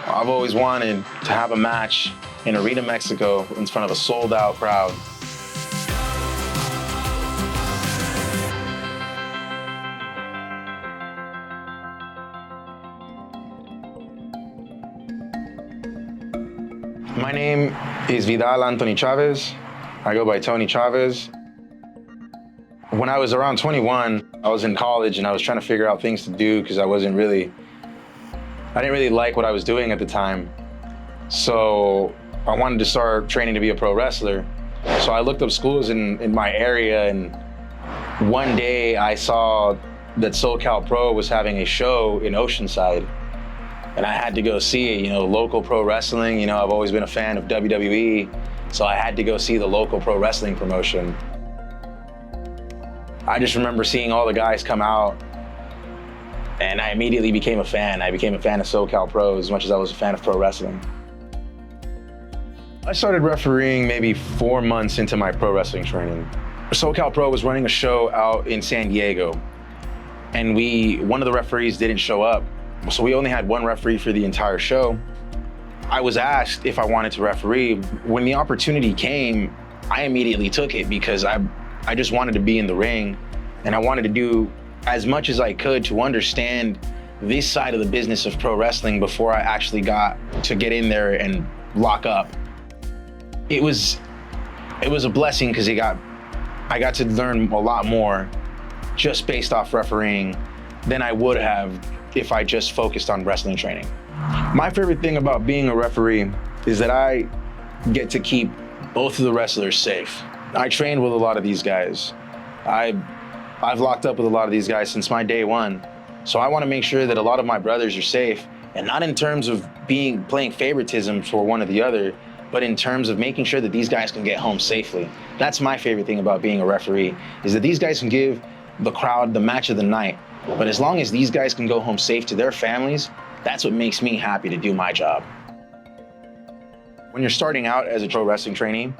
I've always wanted to have a match in Arena, Mexico in front of a sold-out crowd. My name is Vidal Anthony Chavez. I go by Tony Chavez. When I was around 21, I was in college and I was trying to figure out things to do because I didn't really like what I was doing at the time. So I wanted to start training to be a pro wrestler. So I looked up schools in my area, and one day I saw that SoCal Pro was having a show in Oceanside. And I had to go see it, local pro wrestling. I've always been a fan of WWE, so I had to go see the local pro wrestling promotion. I just remember seeing all the guys come out, and I immediately became a fan. I became a fan of SoCal Pro as much as I was a fan of pro wrestling. I started refereeing maybe 4 months into my pro wrestling training. SoCal Pro was running a show out in San Diego, and one of the referees didn't show up. So we only had one referee for the entire show. I was asked if I wanted to referee. When the opportunity came, I immediately took it because I just wanted to be in the ring, and I wanted to do as much as I could to understand this side of the business of pro wrestling before I actually got to get in there and lock up. It was a blessing because I got to learn a lot more just based off refereeing than I would have if I just focused on wrestling training. My favorite thing about being a referee is that I get to keep both of the wrestlers safe. I trained with a lot of these guys. I've locked up with a lot of these guys since my day one. So I want to make sure that a lot of my brothers are safe, and not in terms of playing favoritism for one or the other, but in terms of making sure that these guys can get home safely. That's my favorite thing about being a referee, is that these guys can give the crowd the match of the night. But as long as these guys can go home safe to their families, that's what makes me happy to do my job. When you're starting out as a pro wrestling trainee,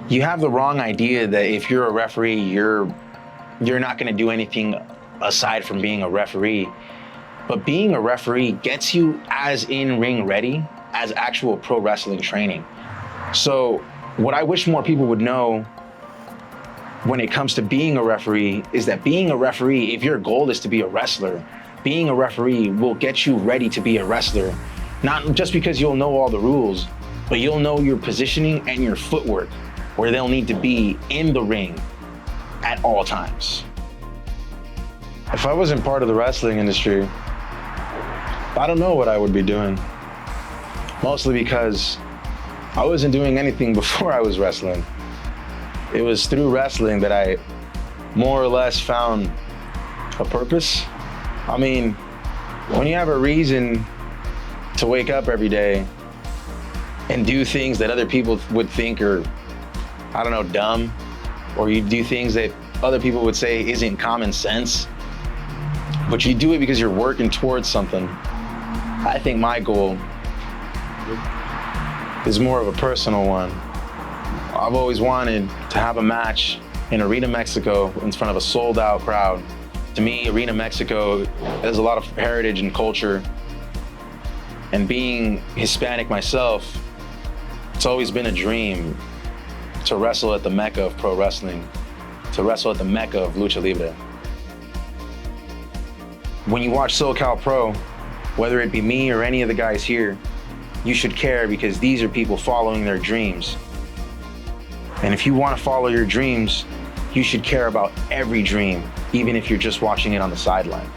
you have the wrong idea that if you're a referee, you're not gonna do anything aside from being a referee. But being a referee gets you as in-ring ready as actual pro wrestling training. So what I wish more people would know when it comes to being a referee is that being a referee, if your goal is to be a wrestler, being a referee will get you ready to be a wrestler. Not just because you'll know all the rules, but you'll know your positioning and your footwork, where they'll need to be in the ring at all times. If I wasn't part of the wrestling industry, I don't know what I would be doing. Mostly because I wasn't doing anything before I was wrestling. It was through wrestling that I more or less found a purpose. I mean, when you have a reason to wake up every day and do things that other people would think are, dumb, or you do things that other people would say isn't common sense, but you do it because you're working towards something. I think my goal is more of a personal one. I've always wanted to have a match in Arena, Mexico in front of a sold-out crowd. To me, Arena, Mexico has a lot of heritage and culture. And being Hispanic myself, it's always been a dream to wrestle at the Mecca of pro wrestling, to wrestle at the Mecca of lucha libre. When you watch SoCal Pro, whether it be me or any of the guys here, you should care because these are people following their dreams. And if you want to follow your dreams, you should care about every dream, even if you're just watching it on the sideline.